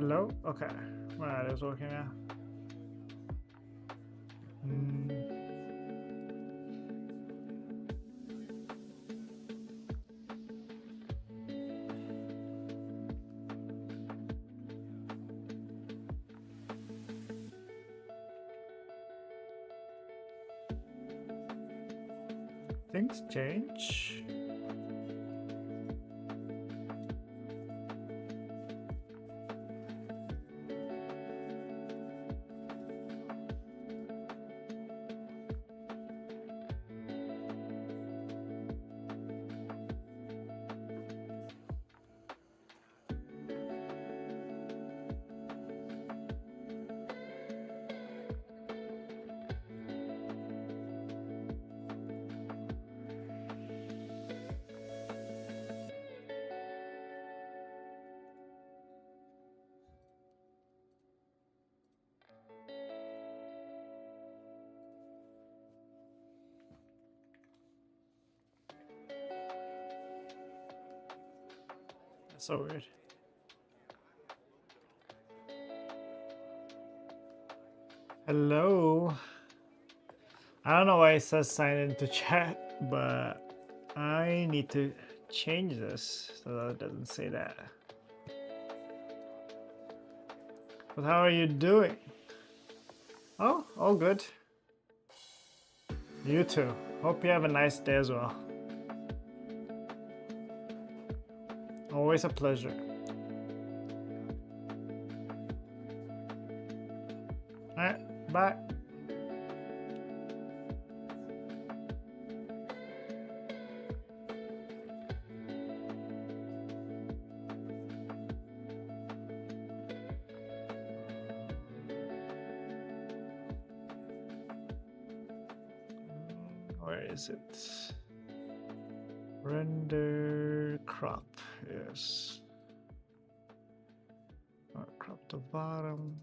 Hello? Okay. Right, it's working now. Things change. That's so weird. Hello. I don't know why it says sign into chat, but I need to change this so that it doesn't say that. But how are you doing? Oh, all good. You too. Hope you have a nice day as well. Always a pleasure. Alright, bye. Where is it? Render crop, yes. Crop the bottom.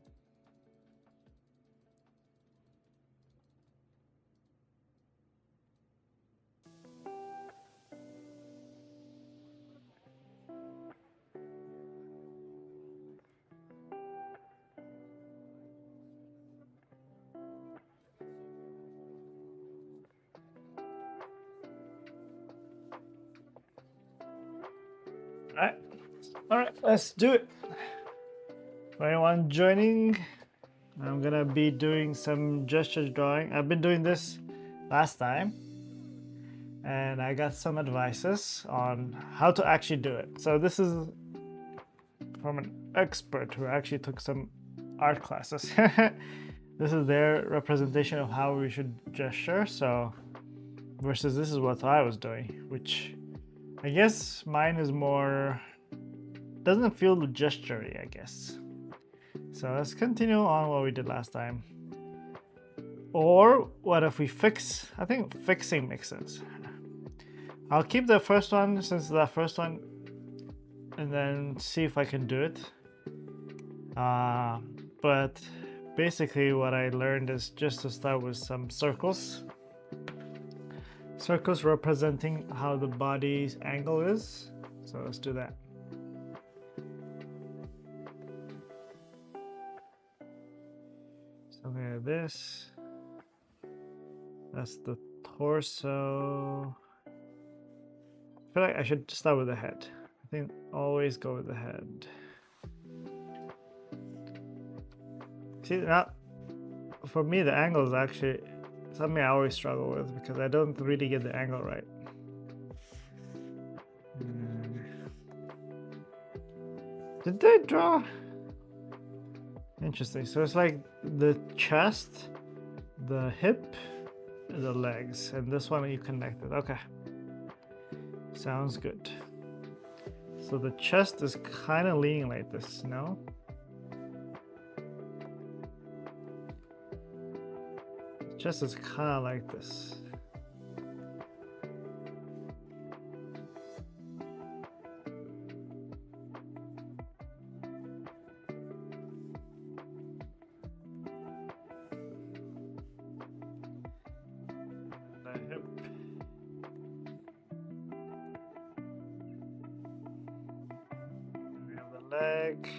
Alright, let's do it. For anyone joining, I'm gonna be doing some gesture drawing. I've been doing this last time, and I got some advices on how to actually do it. So this is from an expert who actually took some art classes. This is their representation of how we should gesture. So versus this is what I was doing, which I guess mine is more, doesn't feel gestury, I guess. So let's continue on what we did last time. Or what if we fix? I think fixing makes sense. I'll keep the first one since that first one, and then see if I can do it. But basically what I learned is just to start with some circles. Circles representing how the body's angle is. So let's do that. Something like this. That's the torso. I feel like I should start with the head. I think always go with the head. See, now for me the angle is actually something I always struggle with because I don't really get the angle right. Did they draw? Interesting. So it's like the chest, the hip, the legs, and this one you connected. Okay. Sounds good. So the chest is kind of leaning like this, no? The chest is kind of like this. Leg.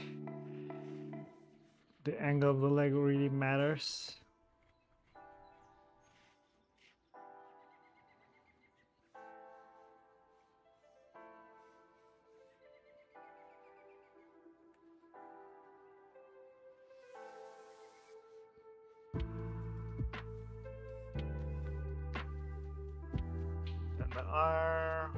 angle of the leg really matters. And the arm.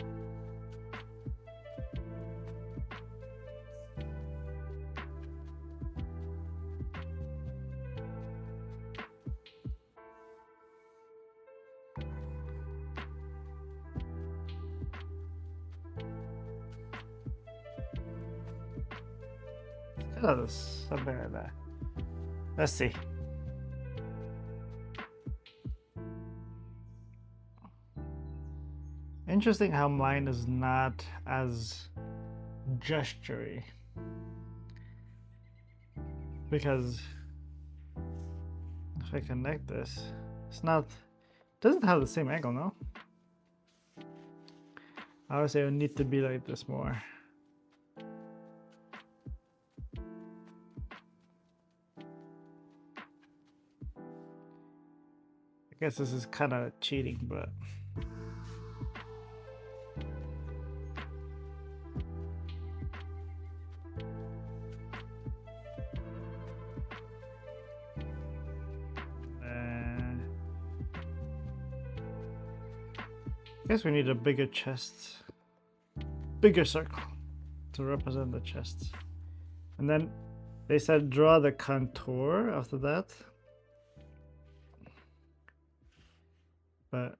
Oh, something like that. Let's see. Interesting how mine is not as gestury. Because if I connect this, it's not, it doesn't have the same angle, no? I would say it would need to be like this more. I guess this is kind of cheating, but I guess we need a bigger chest, bigger circle to represent the chest. And then they said draw the contour after that. But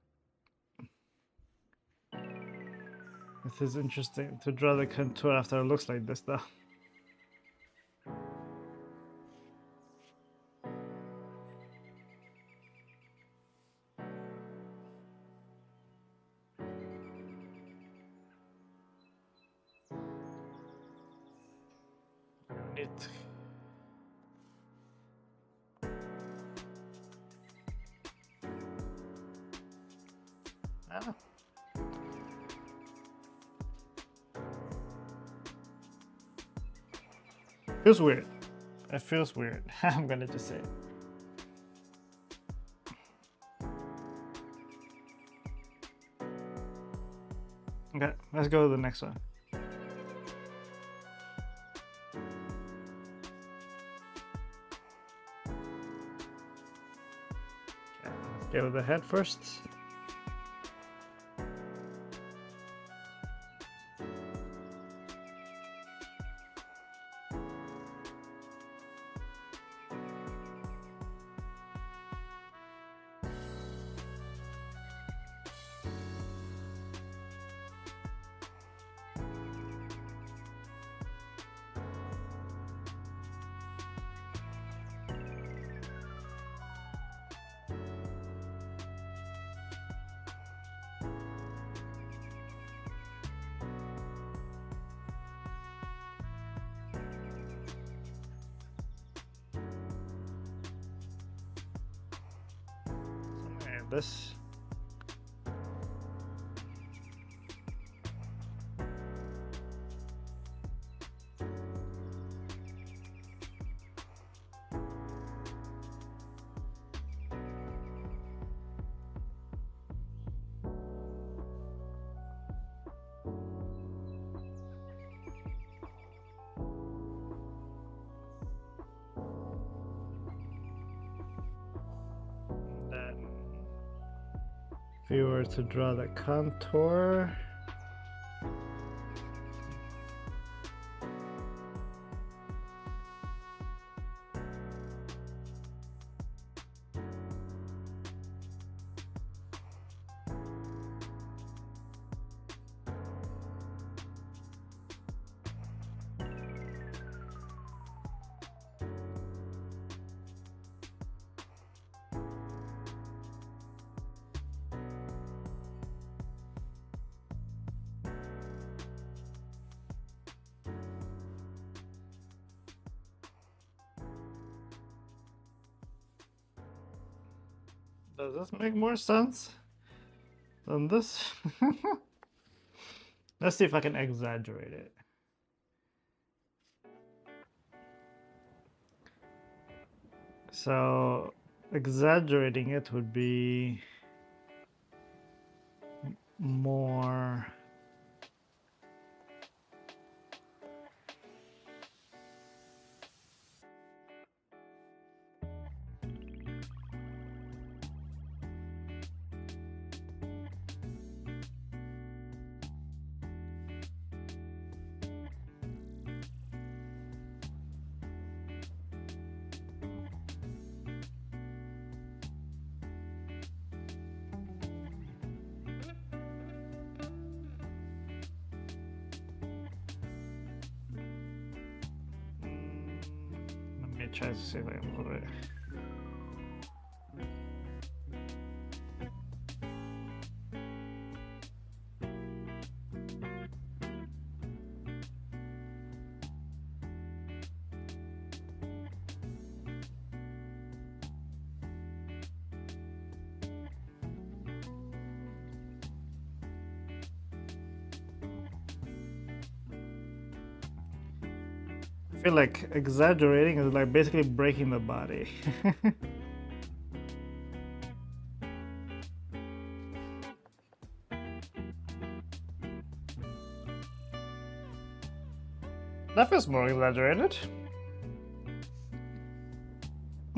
this is interesting to draw the contour after it looks like this though. Feels weird. It feels weird. I'm gonna just say it. Okay, let's go to the next one. Okay, let's go with the head first. This. If you were to draw the contour, does this make more sense than this? Let's see if I can exaggerate it. So exaggerating it would be more. Let me try to see if I can move it. I feel like exaggerating is like basically breaking the body. That feels more exaggerated.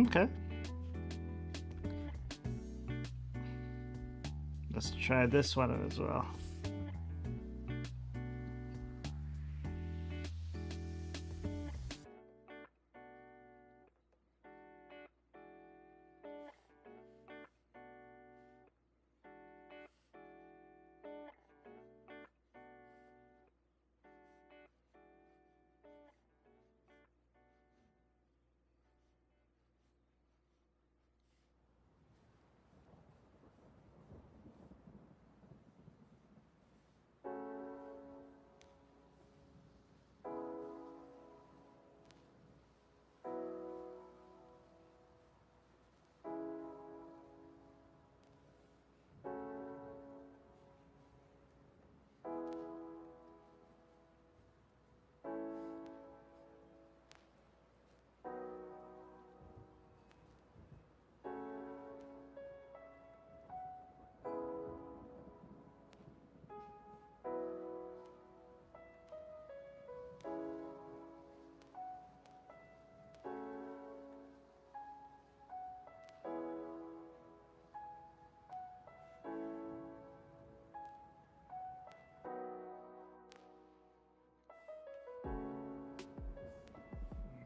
Okay. Let's try this one as well.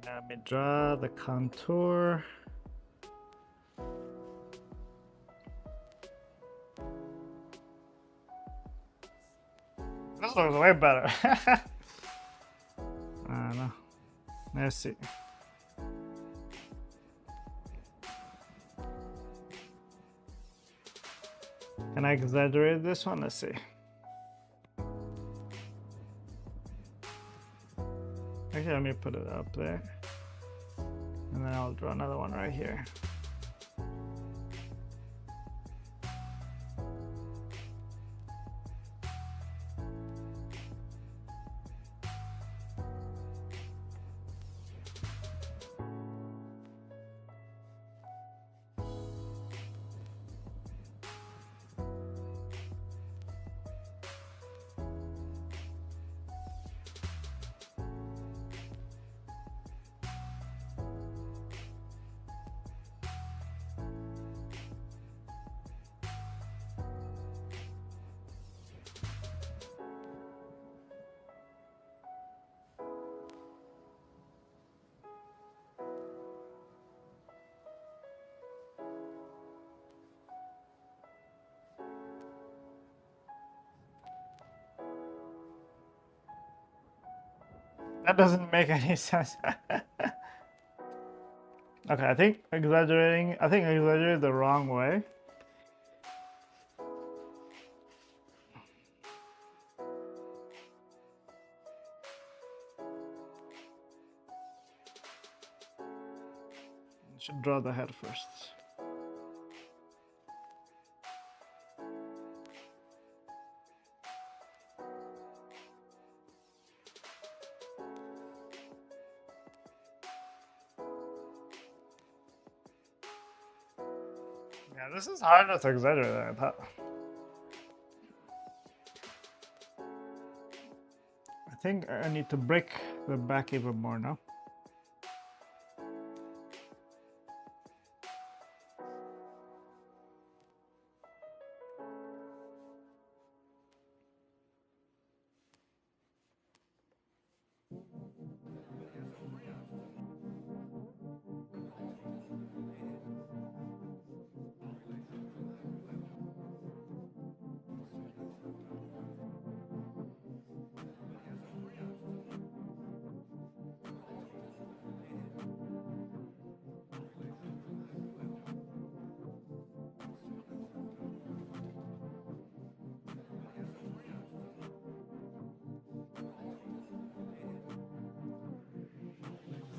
Let me draw the contour. This looks way better. I don't know. Let's see. Can I exaggerate this one? Let's see. Actually, let me put it up there. And then I'll draw another one right here. That doesn't make any sense. Okay, I think exaggerated the wrong way. Should draw the head first. Yeah, this is harder to exaggerate than I thought. I think I need to break the back even more now.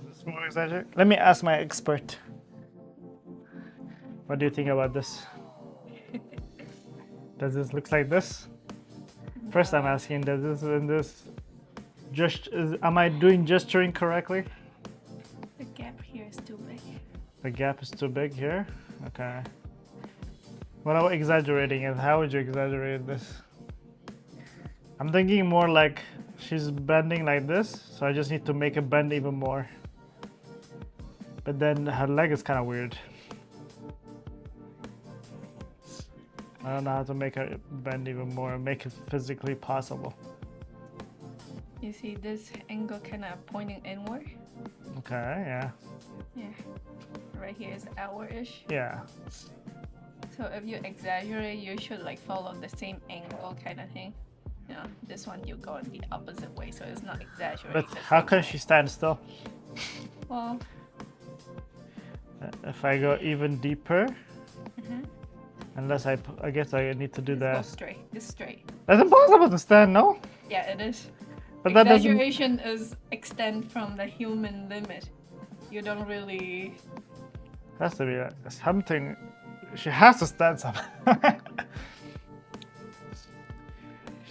Is this more exaggerated? Let me ask my expert. What do you think about this? Does this look like this? First, I'm asking, does this and this am I doing gesturing correctly? The gap here is too big. The gap is too big here? Okay. What about exaggerating it? How would you exaggerate this? I'm thinking more like she's bending like this, so I just need to make it bend even more. But then her leg is kind of weird. I don't know how to make her bend even more and make it physically possible. You see this angle kind of pointing inward? Okay, yeah. Yeah. Right here is outward-ish. Yeah. So if you exaggerate, you should like follow the same angle kind of thing. You know, this one you go in the opposite way, so it's not exaggerated. But how can she stand still? Well, If I go even deeper, mhm. unless I guess I need to do Just go that. straight. It's straight. That's impossible to stand, no? Yeah, it is. But that doesn't. Exaggeration is extend from the human limit. You don't really. Has to be something. She has to stand somehow.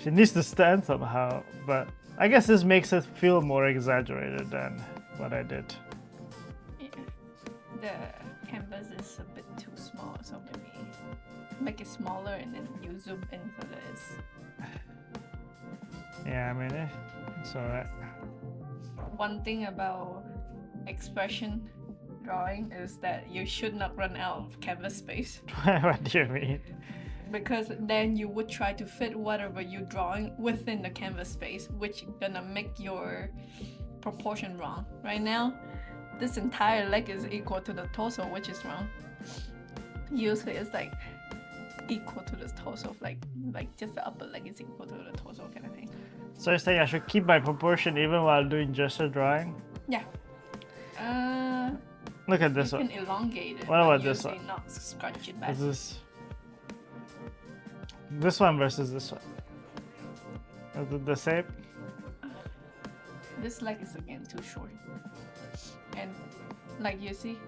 She needs to stand somehow, but I guess this makes it feel more exaggerated than what I did. Yeah. The canvas is a bit too small, so maybe make it smaller and then you zoom in so that it's. Yeah, I mean, it's alright. One thing about expression drawing is that you should not run out of canvas space, What do you mean? because then you would try to fit whatever you're drawing within the canvas space, which gonna make your proportion wrong. Right now, this entire leg is equal to the torso, which is wrong. Usually it's like equal to the torso, like just the upper leg is equal to the torso kind of thing. So you're saying I should keep my proportion even while doing gesture drawing? Yeah. Look at this You one. can elongate it. What but about this usually one? Not scrunch it back. Is this one versus this one? Is it the same? This leg is again too short. And like you see,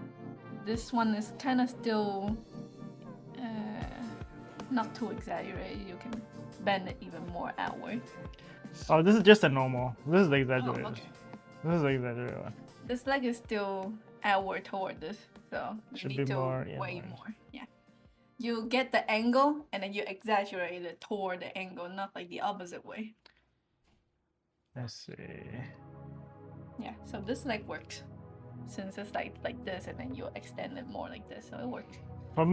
this one is kind of still not too exaggerated. You can bend it even more outward. Oh, this is just a normal. This is the exaggerated. Oh, okay. This is the exaggerated one. This leg is still outward toward this, so you Should need be to more, yeah, way more. more. Yeah. You get the angle and then you exaggerate it toward the angle, not like the opposite way. Let's see. Yeah. So this leg works, since it's like this, and then you extend it more like this, so it works. For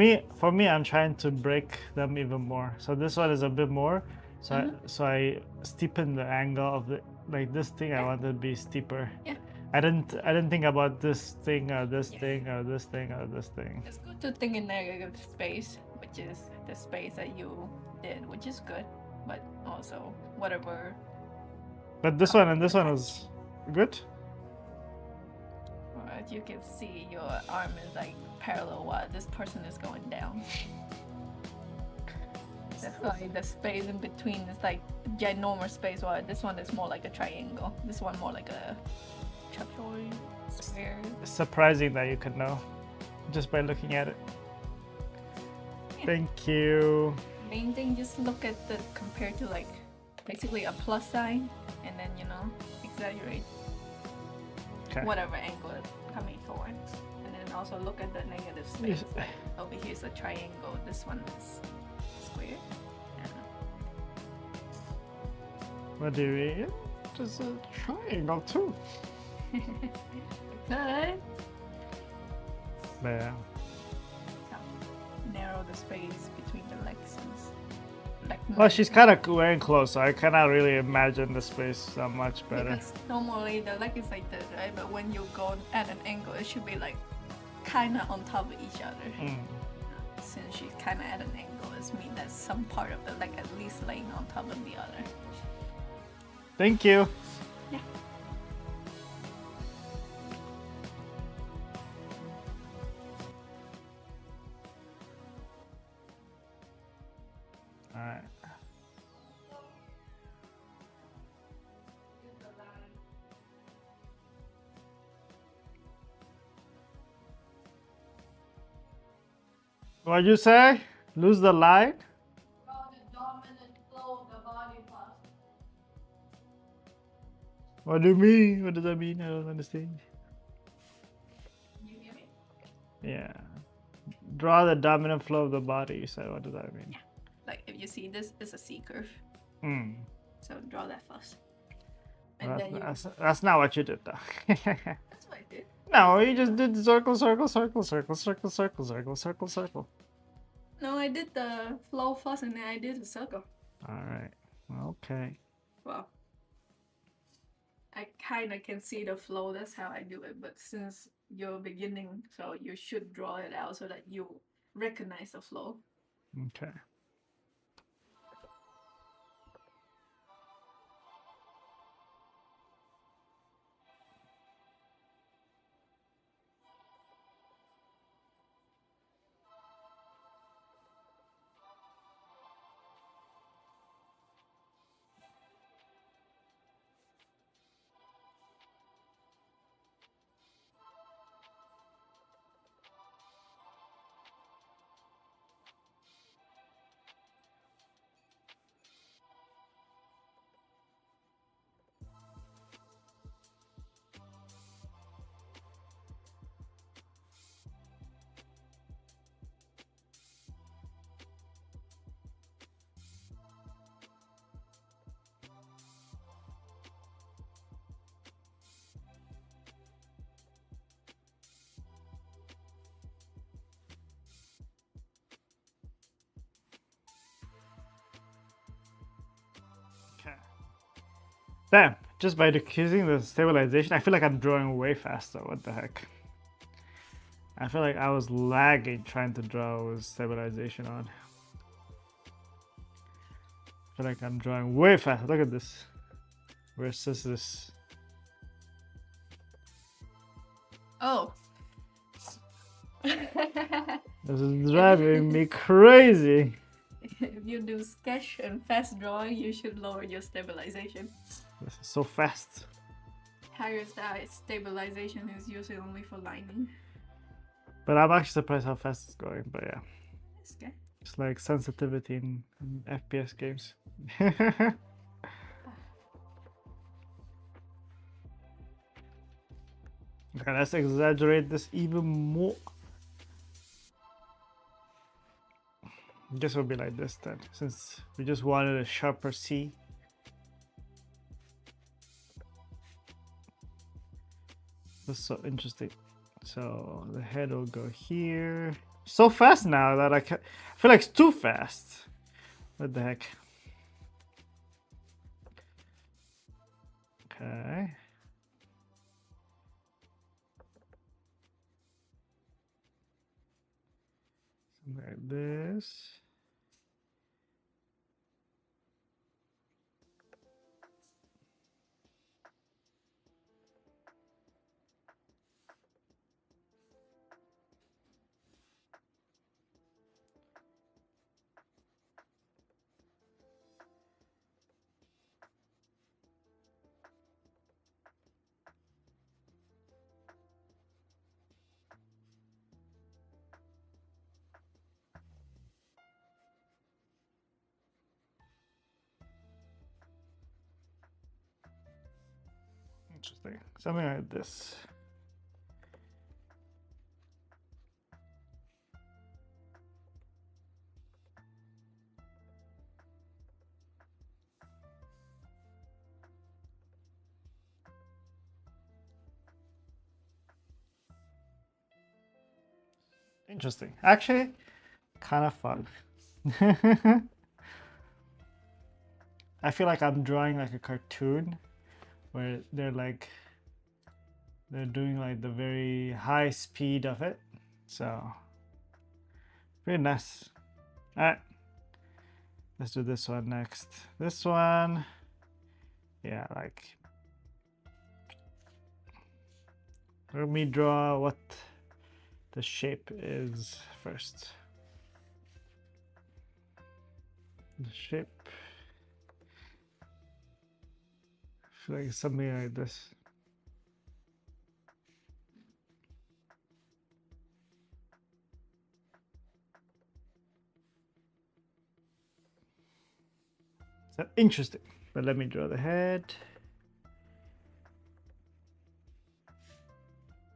me, I'm trying to break them even more. So this one is a bit more. So I steepen the angle of the this thing. I want it to be steeper. Yeah. I didn't think about this thing or this thing or this thing or this thing. It's good to think in negative space, which is the space that you did, which is good, but also whatever. But this one and this one is good. As you can see, your arm is like parallel while this person is going down. That's why the space in between is like ginormous space, while this one is more like a triangle. This one more like a trapezoid, square. It's surprising that you could know just by looking at it. Yeah. Thank you. Main thing, just look at the compared to like basically a plus sign, and then exaggerate Okay. whatever angle is coming forward, and then also look at the negative space. Yes. Like over here is a triangle. This one is square. Yeah. What do you mean? Just a triangle too. Good. But yeah. Narrow the space between the legs. Like Well, she's kind of wearing clothes, so I cannot really imagine the space that much better. Because normally the leg is like this, right? But when you go at an angle, it should be like kind of on top of each other. Since she's kind of at an angle, it means that some part of the leg at least laying on top of the other. Thank you. Yeah. All right. What'd you say? Lose the line? Draw the dominant flow of the body part. What do you mean? What does that mean? I don't understand. Can you hear me? Yeah. Draw the dominant flow of the body, you said. What does that mean? Like if you see this is a C curve. Hmm. So draw that first. And Well, then you... that's not what you did, though. That's what I did. No, you just did circle, circle, circle, circle, circle, circle, circle, circle, circle. No, I did the flow first and then I did the circle. All right. Okay. Well, I kind of can see the flow. That's how I do it. But since you're beginning, so you should draw it out so that you recognize the flow. Okay. Damn, just by decreasing the stabilization, I feel like I'm drawing way faster. What the heck? I feel like I was lagging trying to draw with stabilization on. I feel like I'm drawing way faster. Look at this. Versus this. Oh. This is driving me crazy. If you do sketch and fast drawing, you should lower your stabilization. This is so fast. Higher stabilization is usually only for lining. But I'm actually surprised how fast it's going. But yeah, Okay. it's like sensitivity in FPS games. Okay, let's exaggerate this even more. This will be like this then, since we just wanted a sharper C. That's so interesting. So the head will go here. So fast now that I feel like it's too fast. What the heck? Okay. Something like this. Interesting. Something like this. Interesting. Actually, kind of fun. I feel like I'm drawing like a cartoon where they're doing like the very high speed of it. So pretty nice. All right, let's do this one next. This one, yeah, like let me draw what the shape is first. The shape, I feel like it's something like this. So interesting. But let me draw the head.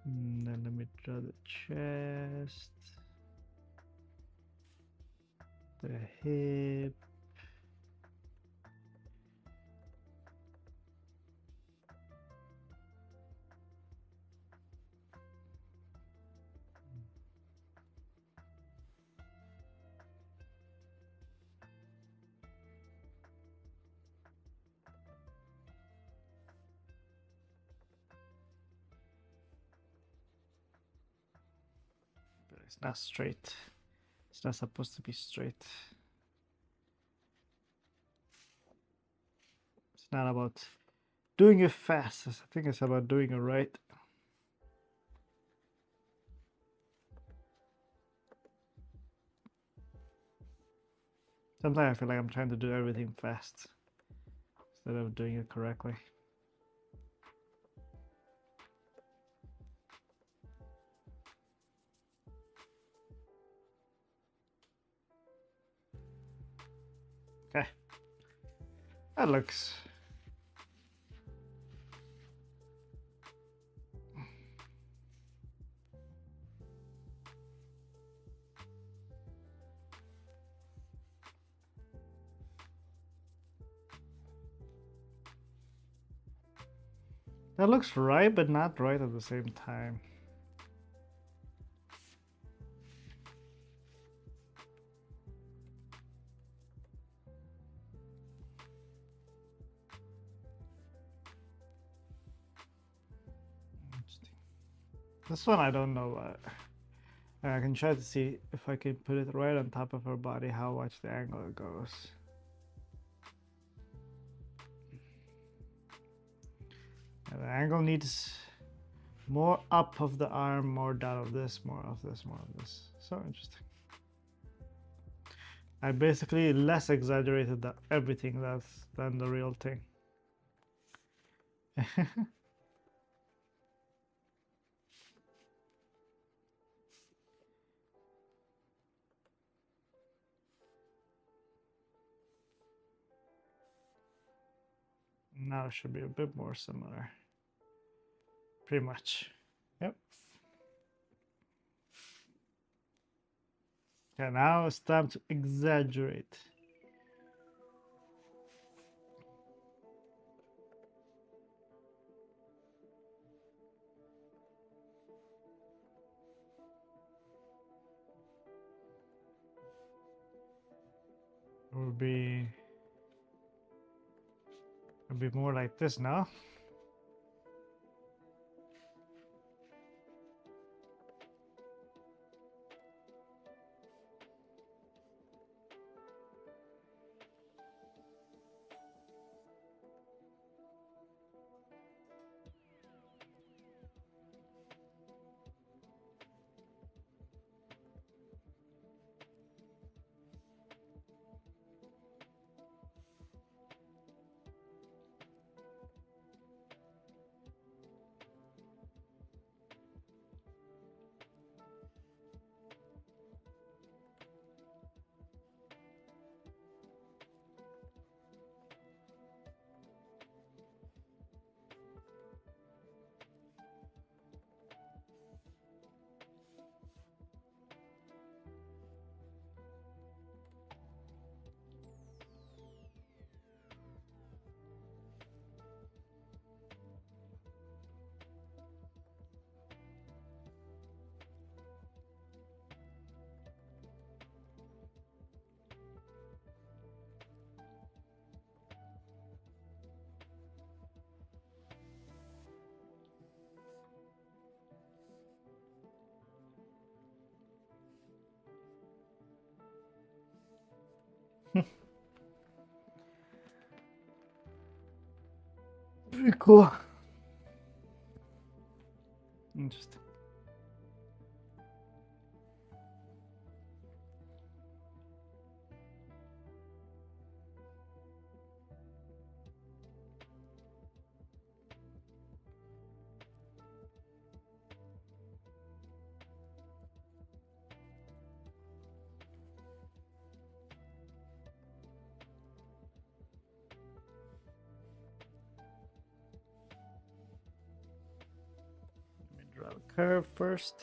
And then let me draw the chest, the hip. But it's not straight. It's not supposed to be straight. It's not about doing it fast. I think it's about doing it right. Sometimes I feel like I'm trying to do everything fast instead of doing it correctly. Okay, that looks right, but not right at the same time. This one I don't know. I can try to see if I can put it right on top of her body, how much the angle it goes. And the angle needs more up of the arm, more down of this, more of this, more of this. So interesting. I basically less exaggerated everything than the real thing. Now it should be a bit more similar. Pretty much. Yep. Okay, now it's time to exaggerate. It would be more like this now. Very cool. Interesting. Let me draw a curve first.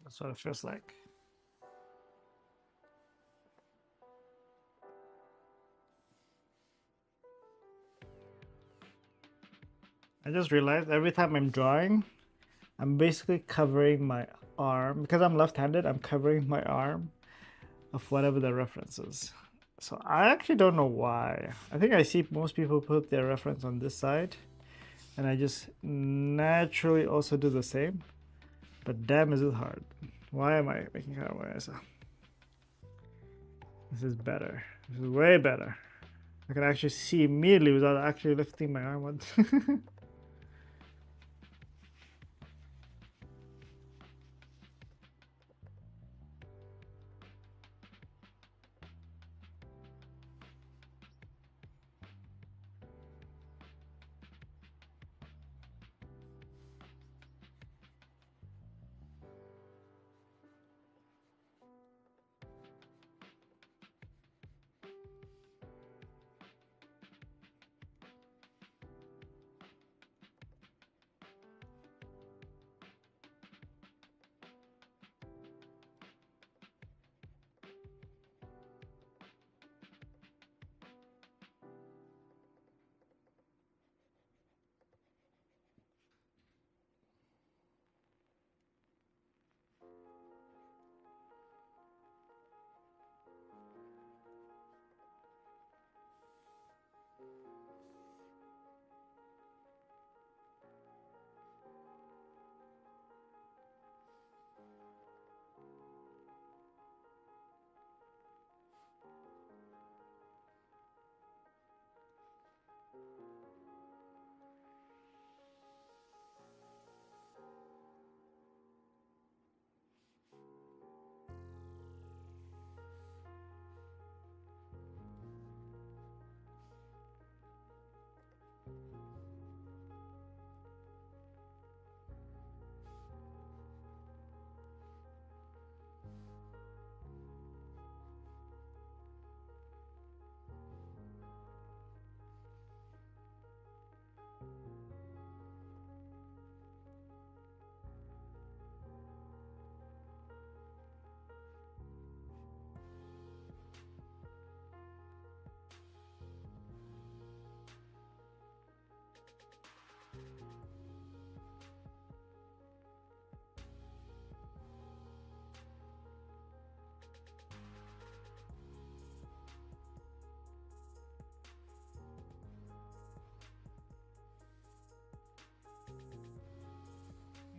That's what it feels like. I just realized every time I'm drawing, I'm basically covering my arm. Because I'm left-handed, I'm covering my arm of whatever the reference is. So I actually don't know why. I think I see most people put their reference on this side, and I just naturally also do the same. But damn, is it hard. Why am I making it hard? This is better. This is way better. I can actually see immediately without actually lifting my arm once.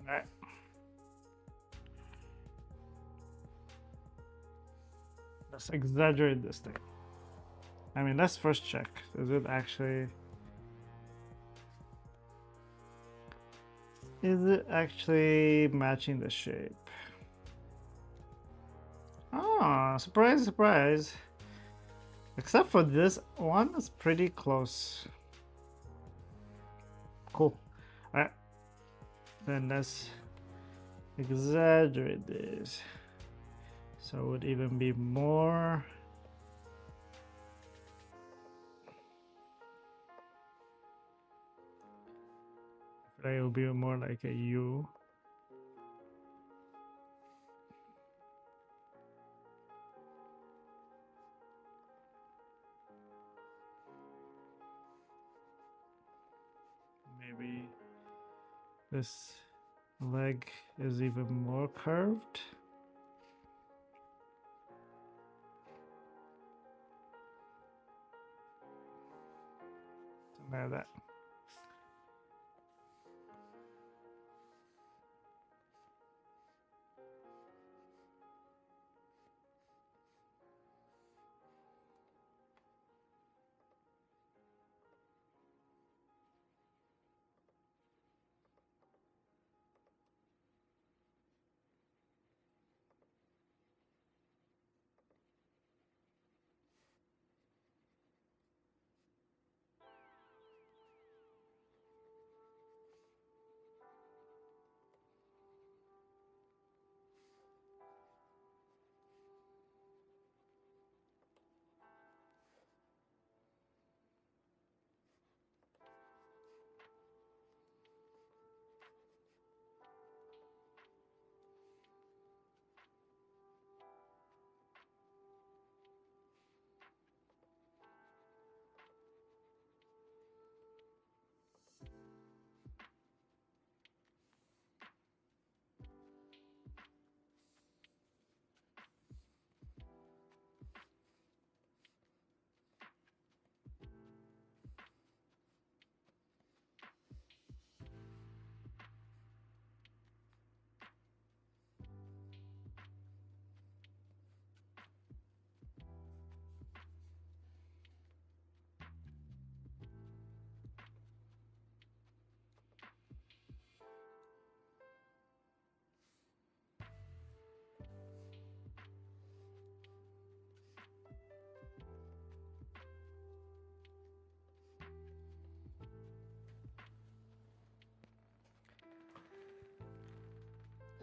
Alright. Let's exaggerate this thing. I mean, let's first check. Is it actually... Is it actually matching the shape? Oh, surprise, surprise. Except for this one, it's pretty close. Cool. Alright. Then let's exaggerate this. So it would even be more. It will be more like a U. Maybe this leg is even more curved. Like that.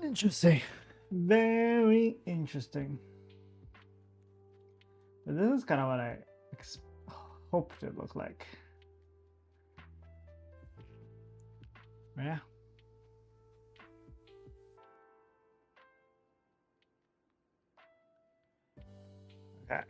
Interesting. Very interesting. But this is kind of what I hoped it looked like. Yeah. Okay.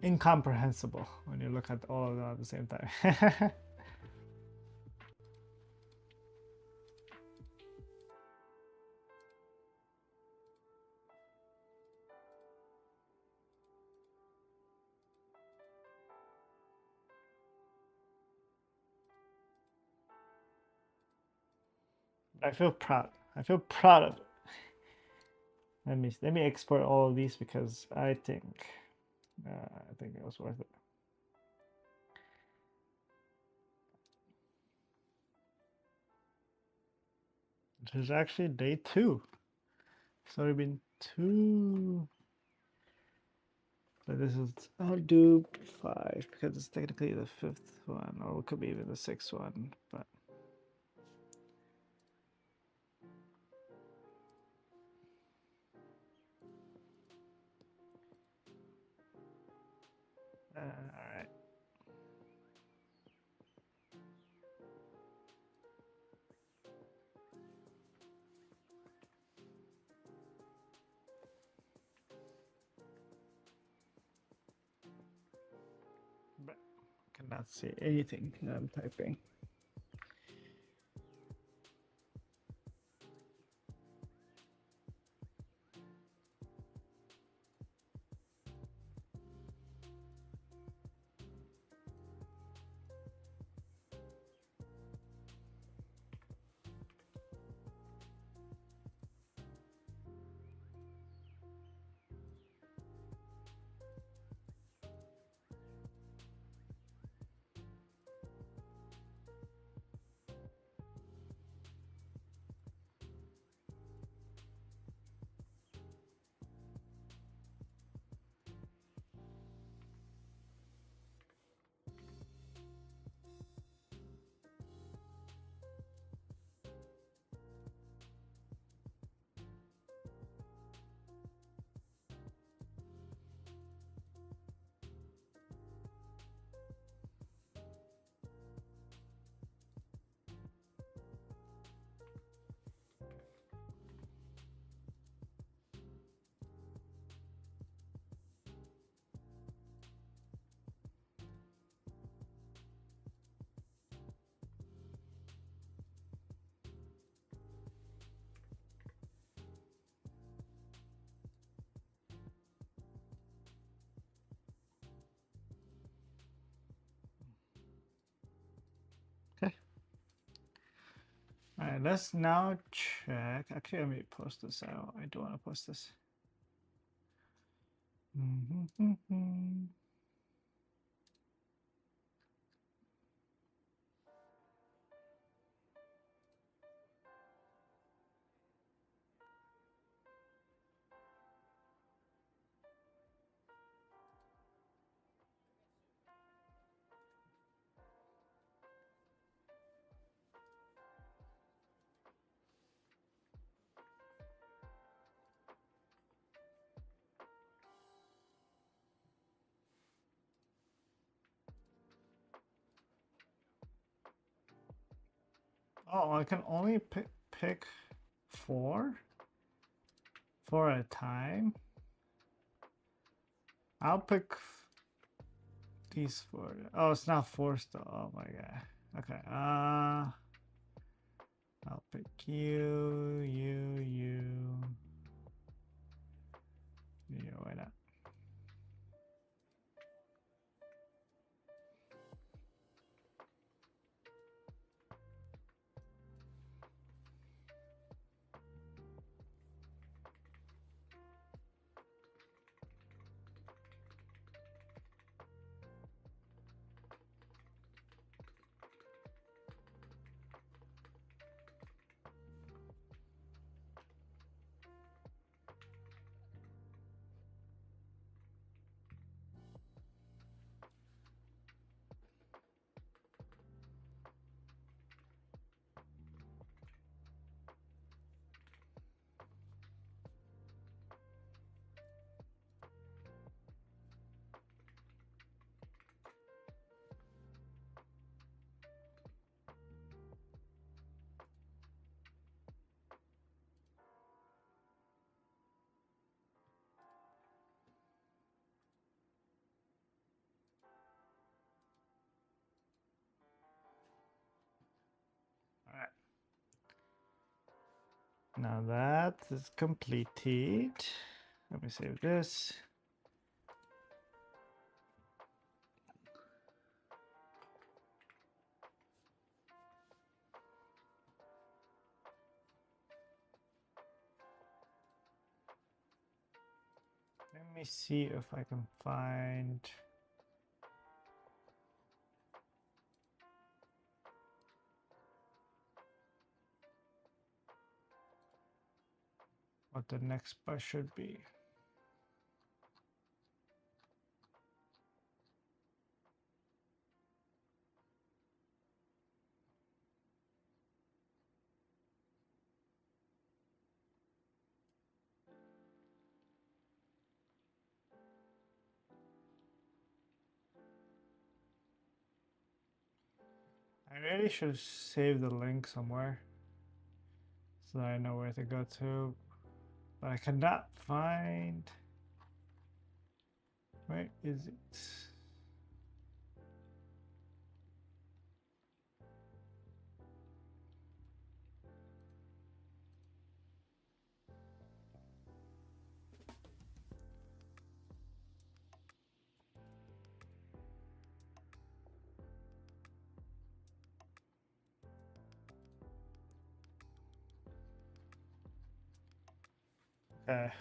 Incomprehensible when you look at all of them at the same time. I feel proud. I feel proud of it. Let me export all of these because I think it was worth it. This is actually day 2. It's already been 2. So this is, I'll do 5 because it's technically the 5th one, or it could be even the 6th one, but all right. But I cannot see anything I'm typing. Okay, let's now check. Actually, let me post this out. I do want to post this. Oh, I can only pick four at a time. I'll pick these four. Oh, it's not four still. Oh my god. Okay. I'll pick you. Why not? All right. Now that is completed. Let me save this. Let me see if I can find what the next bus should be. I really should save the link somewhere so that I know where to go to, but I cannot find. Where is it? Okay.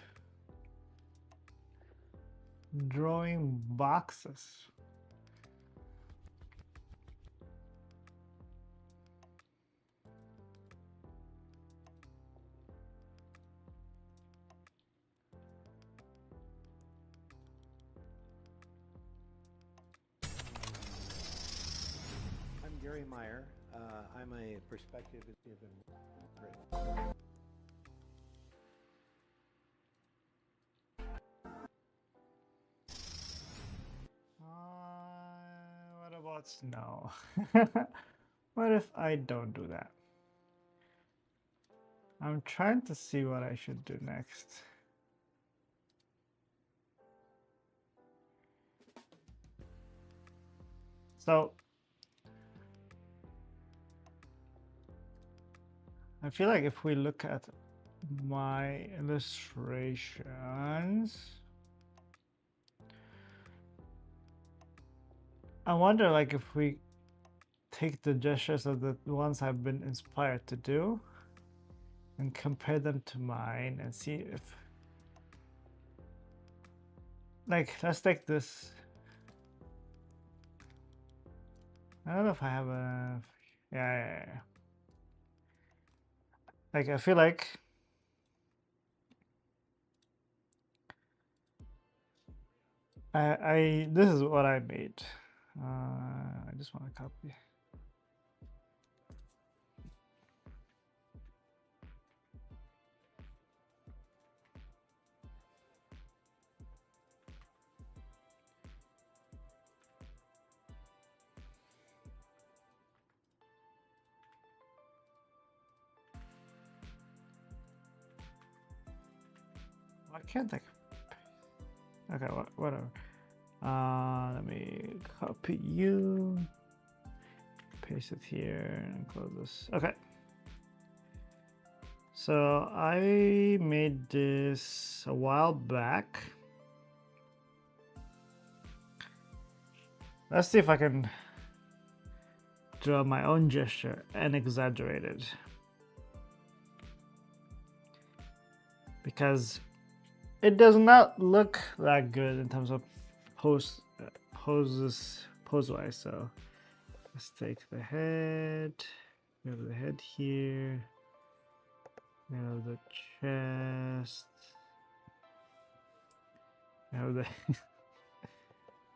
Drawing boxes. I'm Gary Meyer. I'm a perspective. What about snow? What if I don't do that? I'm trying to see what I should do next. So I feel like if we look at my illustrations, I wonder like if we take the gestures of the ones I've been inspired to do and compare them to mine and see if, like, let's take this. I don't know if I have a, yeah. Like, I feel like this is what I made. I just want to copy. Why can't I? Okay, whatever. Let me copy you, paste it here, and close this. Okay. So I made this a while back. Let's see if I can draw my own gesture and exaggerate it. Because it does not look that good in terms of poses pose-wise. So let's take the head. We have the head here. We have the chest. We have the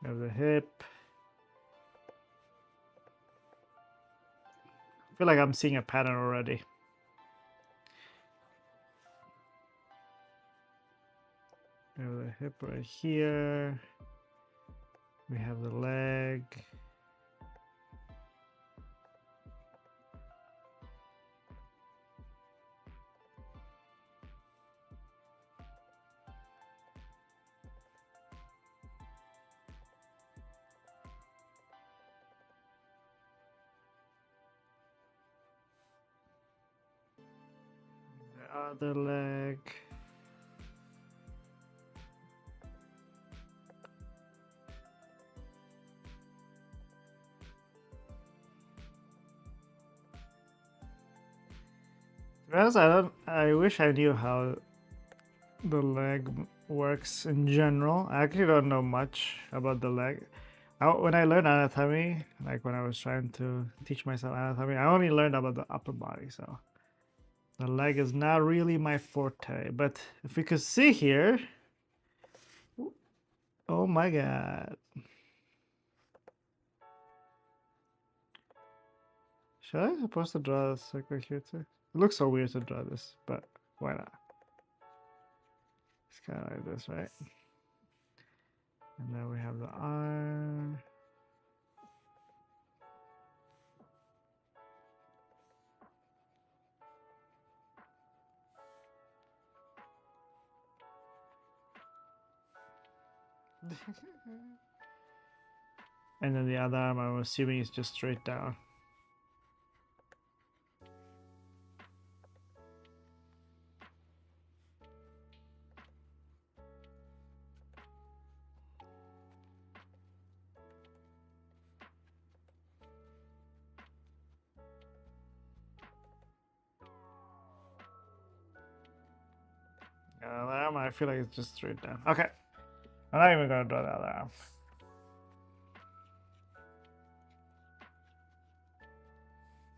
we have the hip. I feel like I'm seeing a pattern already. We have the hip right here. We have the leg. The other leg. Whereas I wish I knew how the leg works in general. I actually don't know much about the leg. When I learned anatomy, like when I was trying to teach myself anatomy, I only learned about the upper body. So the leg is not really my forte. But if we could see here, oh my God. Should I supposed to draw a circle here too? It looks so weird to draw this, but why not? It's kind of like this, right? And then we have the arm. And then the other arm, I'm assuming, is just straight down. The other arm, I feel like it's just straight down. Okay. I'm not even gonna draw the other arm.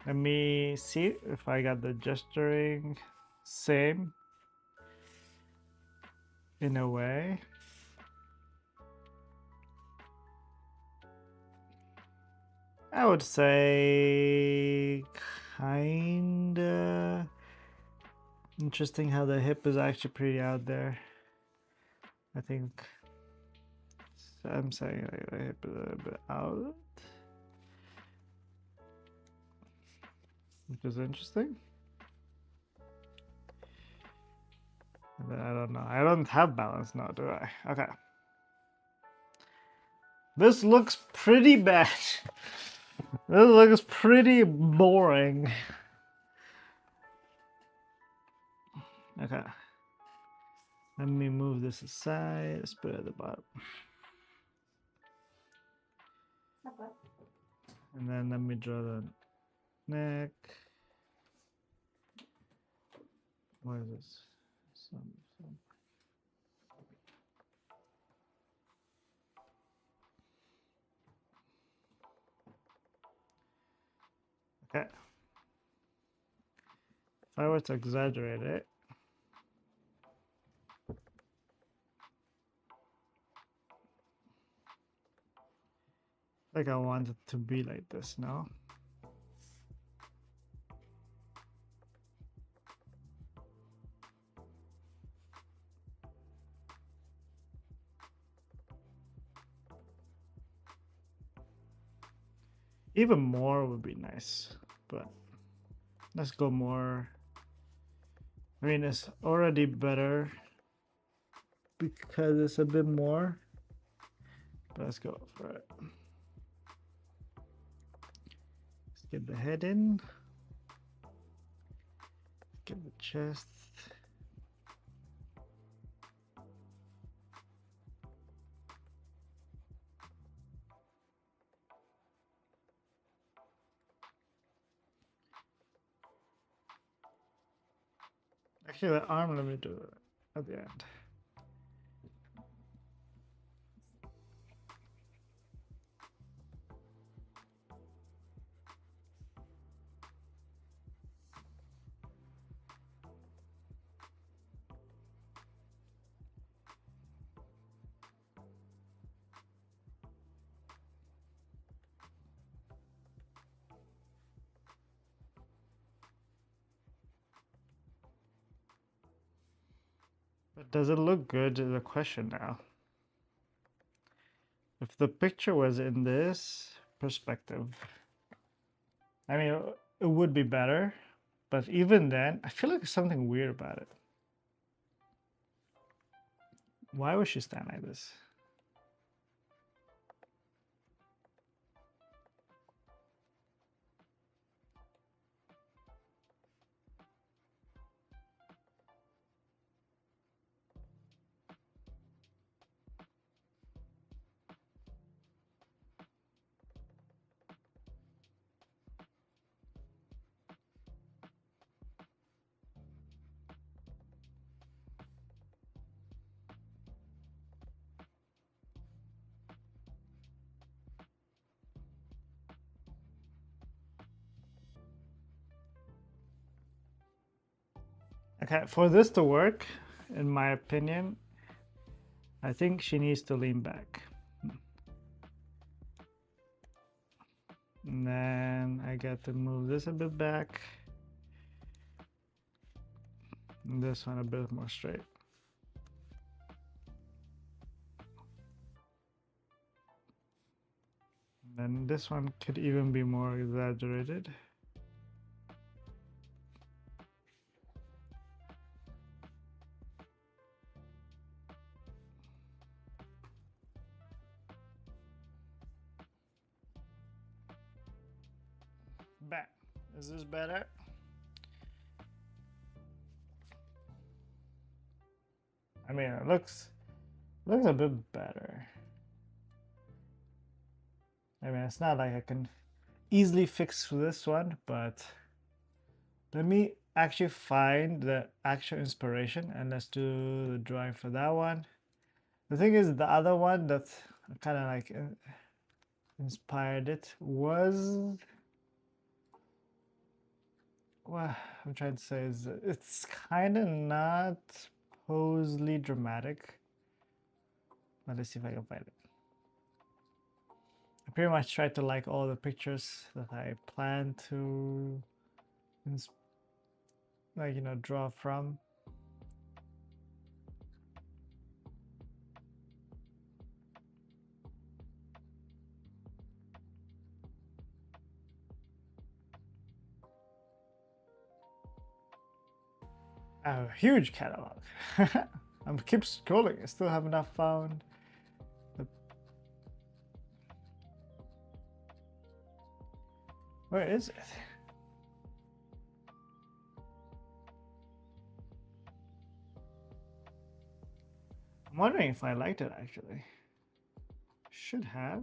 Let me see if I got the gesturing same in a way. I would say kinda interesting how the hip is actually pretty out there. I think I'm saying like the hip is a little bit out, which is interesting. But I don't know. I don't have balance now, do I? Okay. This looks pretty bad. This looks pretty boring. Okay. Let me move this aside. Let's put it at the bottom. And then let me draw the neck. What is this? Some. Okay. If I were to exaggerate it, like I want it to be like this, no? Even more would be nice, but let's go more. I mean, it's already better because it's a bit more, but let's go for it. Let's get the head in, get the chest. Actually, the arm, let me do it at the end. But does it look good is the question now. If the picture was in this perspective, I mean, it would be better, but even then, I feel like there's something weird about it. Why would she stand like this? Okay, for this to work, in my opinion, I think she needs to lean back. And then I get to move this a bit back. And this one a bit more straight. And then this one could even be more exaggerated. Bam. Is this better? I mean, it looks a bit better. I mean, it's not like I can easily fix this one, but let me actually find the actual inspiration and let's do the drawing for that one. The thing is, the other one that kind of like inspired it was, well, I'm trying to say is it's kind of not posely dramatic, but let's see if I can find it. I pretty much tried to like all the pictures that I plan to draw from. I have a huge catalog. I'm keep scrolling. I still have not found the... Where is it? I'm wondering if I liked it actually. Should have.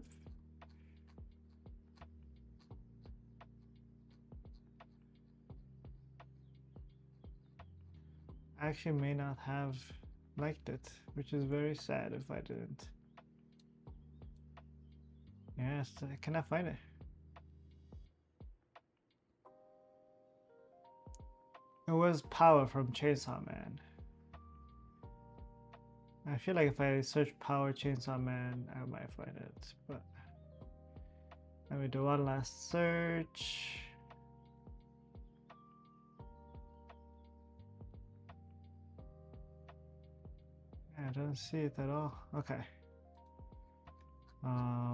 actually may not have liked it, which is very sad if I didn't. Yes, I cannot find it. It was Power from Chainsaw Man. I feel like if I search Power Chainsaw Man, I might find it, but let me do one last search. I don't see it at all. Okay.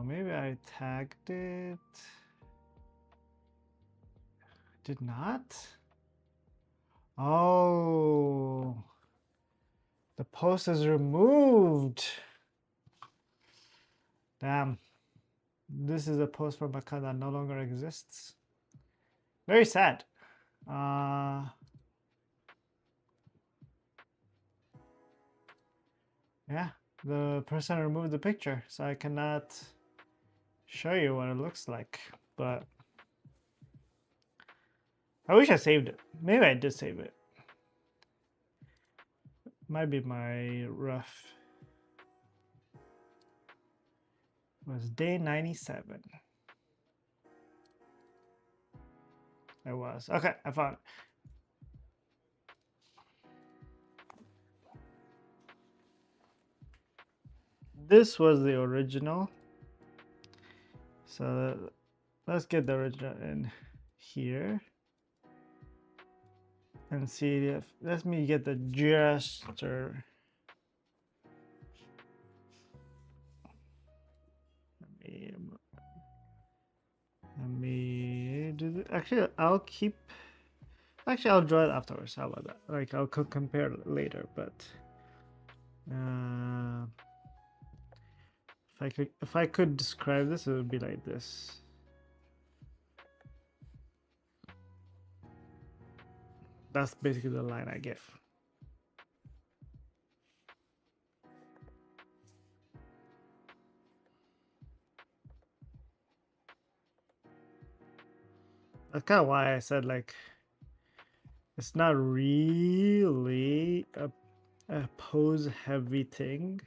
Maybe I tagged it. Did not? Oh. The post is removed. Damn. This is a post from a account that no longer exists. Very sad. Yeah, the person removed the picture, so I cannot show you what it looks like, but I wish I saved it. Maybe I did save it. Might be my rough. It was day 97. It was. Okay, I found it. This was the original. So let's get the original in here. And see if, let me get the gesture. Let me do this. Actually, I'll keep. Actually, I'll draw it afterwards. How about that? Like I'll compare later, but if I could describe this, it would be like this. That's basically the line I give. That's kind of why I said like it's not really a pose heavy thing.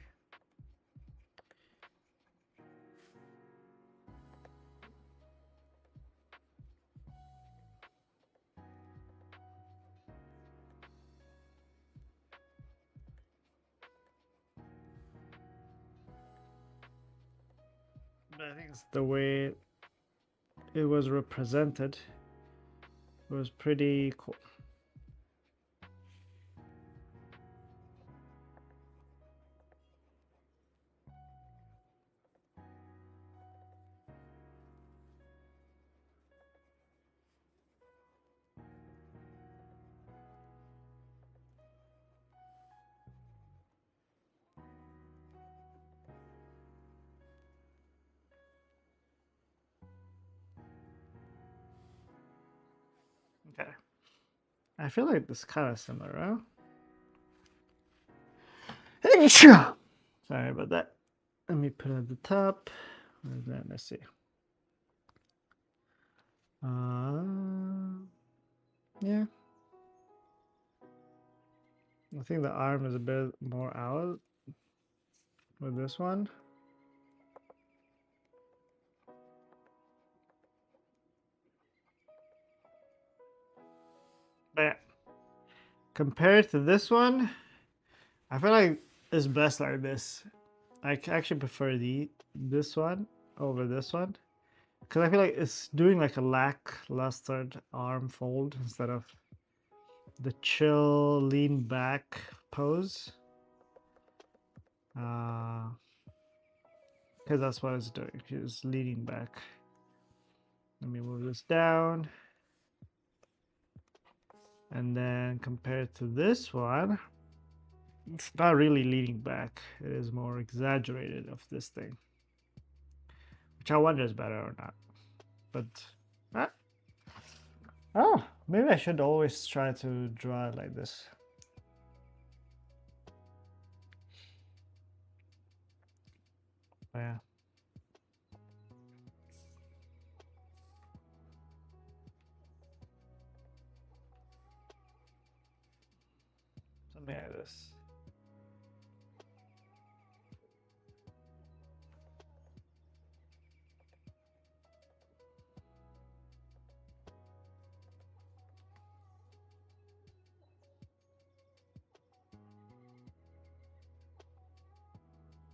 But I think it's the way it was represented. It was pretty cool. Okay. I feel like this kind of similar, huh? Sorry about that. Let me put it at the top. And then let's see. Yeah. I think the arm is a bit more out with this one. But yeah. Compared to this one, I feel like it's best like this. I actually prefer this one over this one. Because I feel like it's doing like a lackluster arm fold instead of the chill lean back pose. Because that's what it's doing. It's leaning back. Let me move this down. And then compared to this one, it's not really leaning back. It is more exaggerated of this thing. Which I wonder is better or not. But, maybe I should always try to draw it like this. But yeah. So something like this.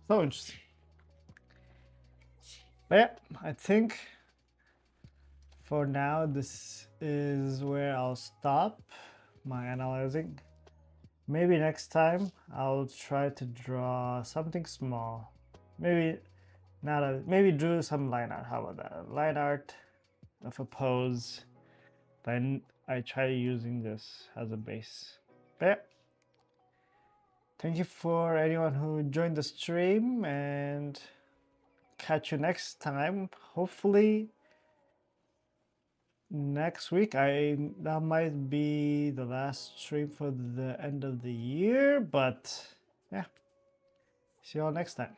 So interesting. But yeah, I think for now this is where I'll stop my analyzing. Maybe next time I'll try to draw something small. Maybe not a, maybe do some line art. How about that? Line art of a pose. Then I try using this as a base. But yeah. Thank you for anyone who joined the stream, and catch you next time. Hopefully next week. That might be the last stream for the end of the year, but yeah. See you all next time.